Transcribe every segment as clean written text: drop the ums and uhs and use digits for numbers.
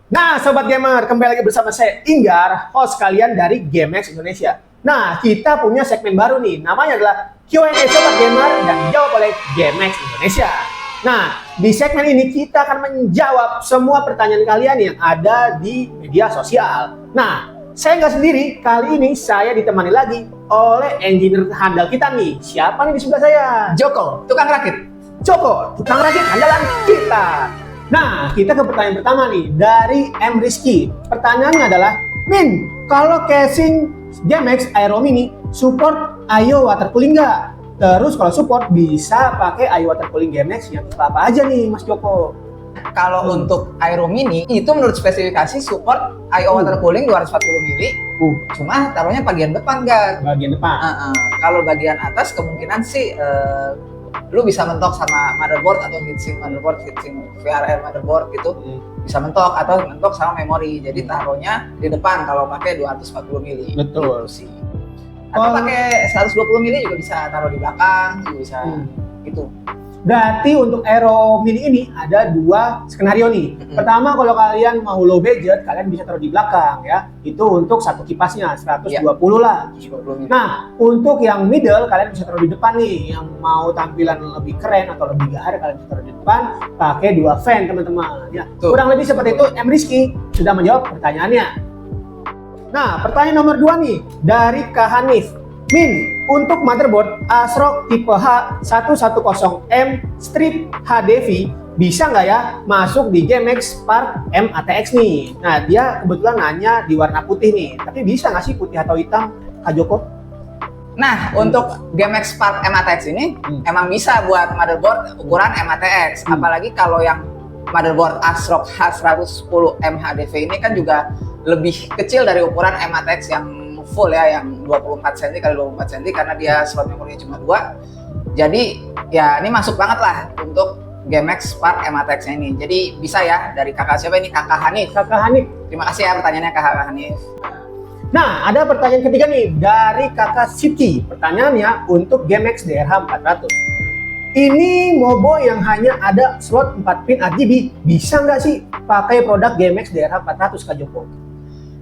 Nah, Sobat Gamer, kembali lagi bersama saya, Inggar, host kalian dari GameX Indonesia. Nah, kita punya segmen baru nih, namanya adalah Q&A Sobat Gamer dan dijawab oleh GameX Indonesia. Nah, di segmen ini kita akan menjawab semua pertanyaan kalian yang ada di media sosial. Nah, saya nggak sendiri, kali ini saya ditemani lagi oleh engineer handal kita nih. Siapa nih di sebelah saya? Joko, tukang rakit. Joko, tukang rakit andalan kita. Nah, kita ke pertanyaan pertama nih dari M. Rizky. Pertanyaannya adalah, Min, kalau casing GameX Aero Mini support IO water cooling nggak? Terus kalau support bisa pakai IO water cooling GameX yang apa aja nih, Mas Joko? Kalau untuk Aero Mini itu menurut spesifikasi support IO water cooling 240 mili. Cuma taruhnya bagian depan kan. Bagian depan. Kalau bagian atas kemungkinan sih lu bisa mentok sama motherboard atau heatsink motherboard, heatsink VRM motherboard gitu. Bisa mentok atau mentok sama memori. Jadi taruhnya di depan kalau pakai 240 mili. Betul gitu sih. Atau pakai 120 mili juga bisa taruh di belakang, juga bisa gitu. Berarti untuk Aero Mini ini ada dua skenario nih. Pertama, kalau kalian mau low budget, kalian bisa taruh di belakang ya. Itu untuk satu kipasnya 120 lah. 120 Nah, untuk yang middle kalian bisa taruh di depan nih. Yang mau tampilan lebih keren atau lebih gahar kalian bisa taruh di depan pakai dua fan, teman-teman. Ya, kurang lebih seperti itu. M. Rizky sudah menjawab pertanyaannya. Nah, pertanyaan nomor 2 nih dari Kak Hanif. Min, untuk motherboard ASRock tipe H110M strip HDV bisa nggak ya masuk di GameX Spark M ATX nih? Nah, dia kebetulan nanya di warna putih nih, tapi bisa nggak sih putih atau hitam, Kak Joko? Nah, untuk GameX Spark M ATX ini emang bisa buat motherboard ukuran M ATX. Apalagi kalau yang motherboard ASRock H110M HDV ini kan juga lebih kecil dari ukuran M ATX yang full ya, yang 24 cm x 24 cm karena dia slot memorinya cuma 2. Jadi ya ini masuk banget lah untuk GameX Spark M ATX ini. Jadi bisa ya dari kakak siapa ini? Kakak Hanif. Kakak Hanif. Terima kasih ya pertanyaannya Kakak Hanif. Nah, ada pertanyaan ketiga nih dari Kakak Siti. Pertanyaannya untuk GameX DRH 400. Ini mobo yang hanya ada slot 4 pin RGB, bisa nggak sih pakai produk GameX DRH 400, Kak Joko?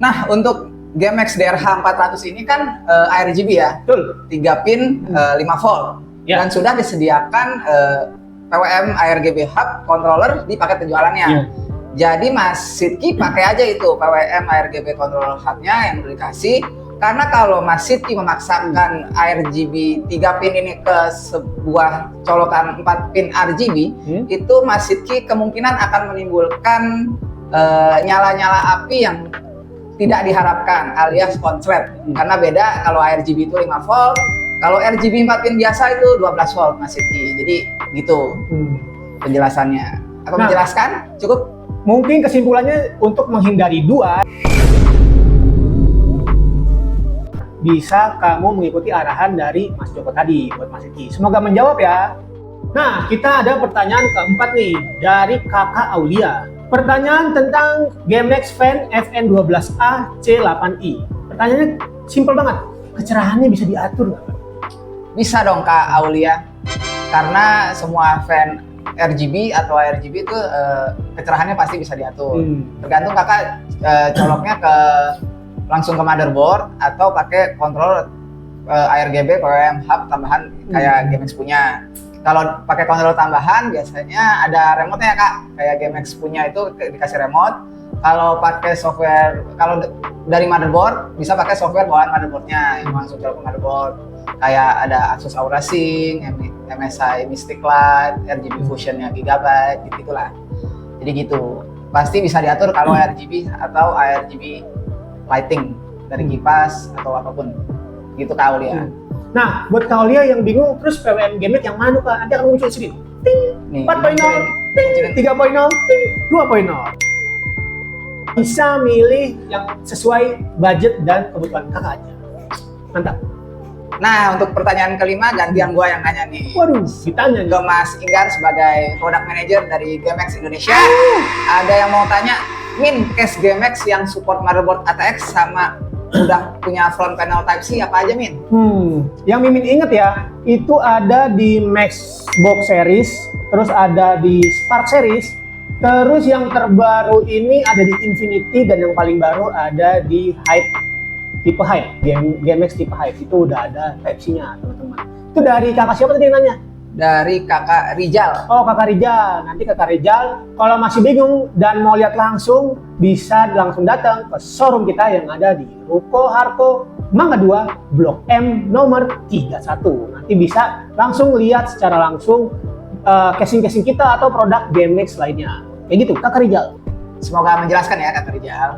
Nah, untuk GameX DRH 400 ini kan ARGB ya, betul, 3 pin 5 volt ya. Dan sudah disediakan PWM ARGB hub controller di paket penjualannya. Ya. Jadi Mas Sidki pakai aja itu PWM ARGB controller hubnya yang udah dikasih. Karena kalau Mas Sidki memaksakan ARGB 3 pin ini ke sebuah colokan 4 pin RGB, itu Mas Sidki kemungkinan akan menimbulkan nyala-nyala api yang tidak diharapkan alias konslet. Karena beda kalau RGB itu 5 volt, kalau RGB 4 pin biasa itu 12 volt Mas Sidki. Jadi gitu penjelasannya. Apa menjelaskan? Cukup? Mungkin kesimpulannya untuk menghindari dua, bisa kamu mengikuti arahan dari Mas Joko tadi buat Mas Sidki. Semoga menjawab ya. Nah, kita ada pertanyaan keempat nih dari Kakak Aulia. Pertanyaan tentang GameX Fan FN12A C8i. Pertanyaannya simpel banget. Kecerahannya bisa diatur nggak? Bisa dong Kak Aulia. Karena semua fan RGB atau ARGB itu kecerahannya pasti bisa diatur. Tergantung kakak coloknya langsung ke motherboard atau pakai kontrol ARGB PWM hub tambahan kayak GameX punya. Kalau pakai kontrol tambahan biasanya ada remote-nya ya Kak, kayak GameX punya itu dikasih remote. Kalau pakai software, kalau dari motherboard bisa pakai software bawaan motherboardnya yang langsung colok ke motherboard. Kayak ada Asus Aura Sync, MSI Mystic Light, RGB Fusion-nya Gigabyte, gitu-gitulah. Jadi gitu, pasti bisa diatur kalau RGB atau ARGB lighting dari kipas atau apapun. Gitu Kak Aulia. Nah, buat Kak Aulia yang bingung, terus PWM GameX yang mana Kak? Nanti akan muncul di sini. Ting, 4.0, ting, 3.0, ting, 2.0. Bisa milih yang sesuai budget dan kebutuhan kakak aja. Mantap. Nah, untuk pertanyaan kelima gantian gua yang nanya nih. Waduh, ditanya ke Mas Inggar sebagai product manager dari GameX Indonesia. Ada yang mau tanya, Min, case GameX yang support motherboard ATX sama udah punya front panel Type C apa aja, Min? Yang Mimin inget ya, itu ada di Maxbox series, terus ada di Spark series, Terus yang terbaru ini ada di Infinity dan yang paling baru ada di Hype, tipe Hype, GameX tipe Hype itu udah ada Type-C-nya teman-teman. Itu dari kakak siapa tadi yang nanya? Dari kakak Rijal. Oh kakak Rijal, nanti kakak Rijal kalau masih bingung dan mau lihat langsung bisa langsung datang ke showroom kita yang ada di Ruko Harko Mangga 2 Blok M nomor 31. Nanti bisa langsung lihat secara langsung casing-casing kita atau produk GameX lainnya. Kayak gitu kakak Rijal. Semoga menjelaskan ya kakak Rijal.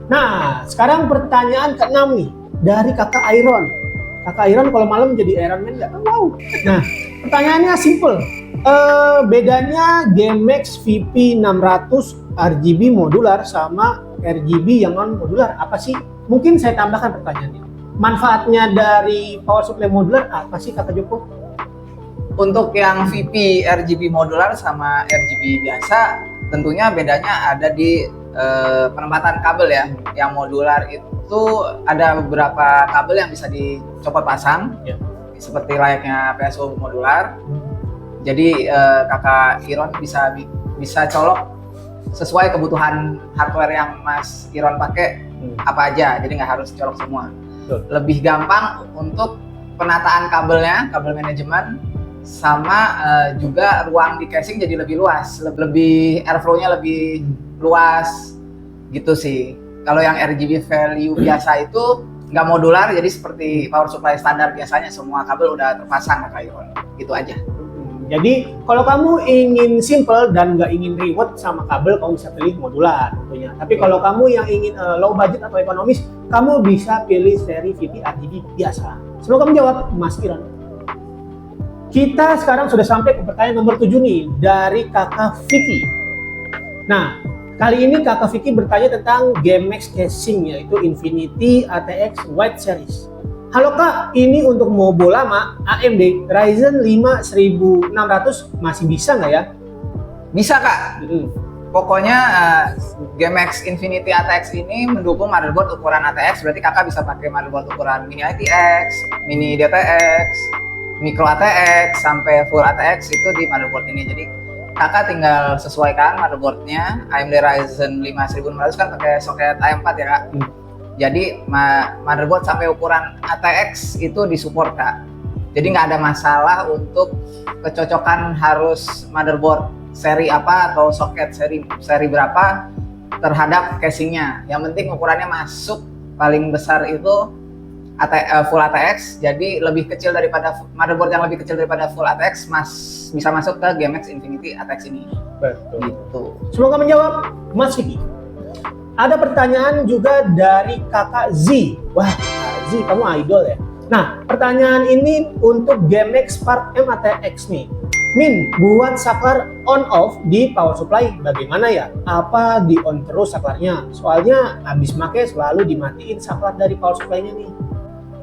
Nah sekarang pertanyaan ke-6 nih dari kakak Iron. Kakak Iron kalau malam jadi Iron Man nggak tahu. Nah, pertanyaannya simple. Bedanya GameX VP600 RGB modular sama RGB yang non modular apa sih? Mungkin saya tambahkan pertanyaannya. Manfaatnya dari power supply modular apa sih Kakak Joko? Untuk yang VP RGB modular sama RGB biasa, tentunya bedanya ada di penempatan kabel ya. Yang modular itu ada beberapa kabel yang bisa dicopot pasang, Ya. seperti layaknya PSU modular. Jadi kakak Iron bisa colok sesuai kebutuhan hardware yang Mas Iron pakai apa aja. Jadi nggak harus colok semua. Betul. Lebih gampang untuk penataan kabelnya, kabel manajemen, sama juga ruang di casing jadi lebih luas, lebih airflow-nya lebih luas gitu sih. Kalau yang RGB value biasa itu nggak modular, jadi seperti power supply standar biasanya semua kabel udah terpasang kakak Iron. Gitu aja. Jadi kalau kamu ingin simple dan nggak ingin ribet sama kabel, kamu bisa pilih modular tentunya. Tapi kalau kamu yang ingin low budget atau ekonomis, kamu bisa pilih seri VP RGB biasa. Semoga menjawab Mas Iron. Kita sekarang sudah sampai ke pertanyaan nomor 7 nih dari kakak Vicky. Nah, kali ini kakak Vicky bertanya tentang GameX casing yaitu Infinity ATX White Series. Halo kak, ini untuk mobo lama AMD Ryzen 5 1600 masih bisa nggak ya? Bisa kak. Pokoknya GameX Infinity ATX ini mendukung motherboard ukuran ATX, berarti kakak bisa pakai motherboard ukuran mini ITX, mini DTX, micro ATX, sampai full ATX itu di motherboard ini. Jadi kakak tinggal sesuaikan motherboardnya. AMD Ryzen 5 1600 kan pakai soket A4 ya kak. Jadi motherboard sampai ukuran ATX itu disupport kak. Jadi nggak ada masalah untuk kecocokan harus motherboard seri apa atau soket seri berapa terhadap casingnya. Yang penting ukurannya masuk paling besar itu full ATX. Jadi lebih kecil daripada motherboard yang lebih kecil daripada full ATX bisa masuk ke GameX Infinity ATX ini. Betul. Gitu. Semoga menjawab Mas Vicky. Ada pertanyaan juga dari kakak Z. Wah, Z kamu idol ya. Nah, pertanyaan ini untuk GameX Spark M ATX nih. Min, buat saklar on off di power supply bagaimana ya? Apa di on terus saklarnya? Soalnya habis make selalu dimatiin saklar dari power supply-nya nih.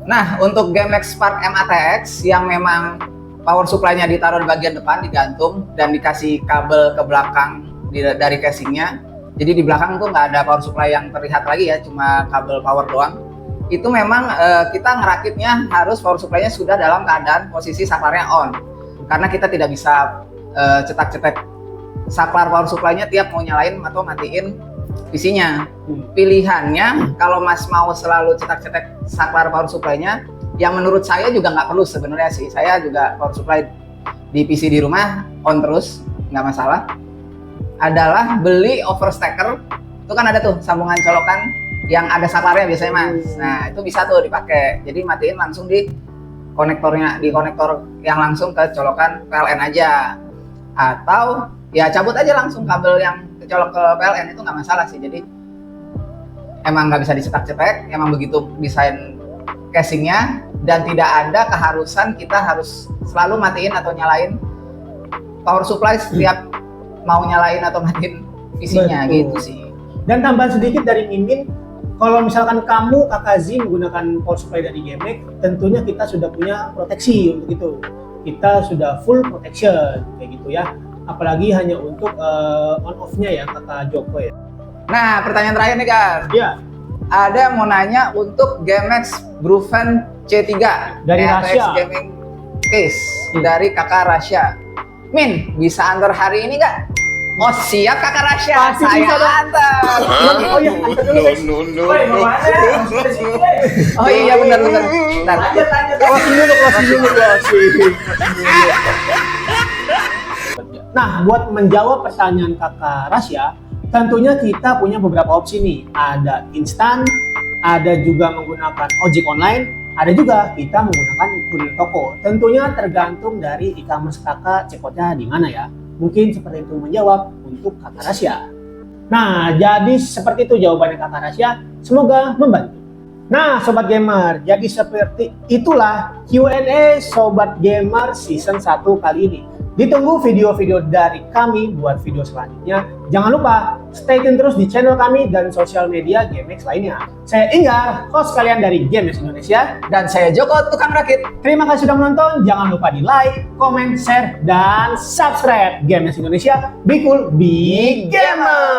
Nah, untuk GameX Spark M ATX yang memang power supply-nya ditaruh di bagian depan, digantung dan dikasih kabel ke belakang dari casingnya. Jadi di belakang tuh nggak ada power supply yang terlihat lagi ya, cuma kabel power doang. Itu memang kita ngerakitnya harus power supply-nya sudah dalam keadaan posisi saklarnya on. Karena kita tidak bisa cetak-cetak saklar power supply-nya tiap mau nyalain atau matiin PC-nya. Pilihannya kalau Mas mau selalu cetak-cetak saklar power supply-nya, yang menurut saya juga nggak perlu sebenarnya sih. Saya juga power supply di PC di rumah on terus, nggak masalah. Adalah beli overstacker, itu kan ada tuh sambungan colokan yang ada saklarnya biasanya Mas. Nah itu bisa tuh dipakai, jadi matiin langsung di konektornya, di konektor yang langsung ke colokan PLN aja, atau ya cabut aja langsung kabel yang kecolok ke PLN, itu nggak masalah sih. Jadi emang nggak bisa dicetak-cetak, emang begitu desain casingnya, dan tidak ada keharusan kita harus selalu matiin atau nyalain power supply setiap mau nyalain atau matiin PC-nya. Gitu sih. Dan tambahan sedikit dari Mimin, kalau misalkan kamu kakak Z menggunakan power supply dari GameX, tentunya kita sudah punya proteksi untuk itu. Kita sudah full protection kayak gitu ya. Apalagi hanya untuk on off-nya ya kakak Joko ya. Nah pertanyaan terakhir nih kan. Ya. Ada mau nanya untuk GameX Brufen C3 dari ATX Rasya. Gaming Case dari kakak Rasya. Min, bisa antar hari ini nggak? Oh siap Kakak Rasya, Pasti saya bisa dong. antar. Oh iya, antar dulu guys. Woi, mau mana? Masuk sini, woi. Oh iya benar. Bentar. Lanjut. Closing dulu. Nah, buat menjawab pertanyaan Kakak Rasya, tentunya kita punya beberapa opsi nih. Ada instan, ada juga menggunakan ojek online, ada juga kita menggunakan kurir toko. Tentunya tergantung dari e-commerce kakak cekotnya di mana ya. Mungkin seperti itu menjawab untuk Kakak Rasya. Nah, jadi seperti itu jawabannya Kakak Rasya. Semoga membantu. Nah, Sobat Gamer, jadi seperti itulah Q&A Sobat Gamer Season 1 kali ini. Ditunggu video-video dari kami buat video selanjutnya. Jangan lupa stay tune terus di channel kami dan sosial media GameX lainnya. Saya Inggar, host kalian dari GameX Indonesia. Dan saya Joko, tukang rakit. Terima kasih sudah menonton. Jangan lupa di like, comment, share, dan subscribe. GameX Indonesia, be cool, be gamer.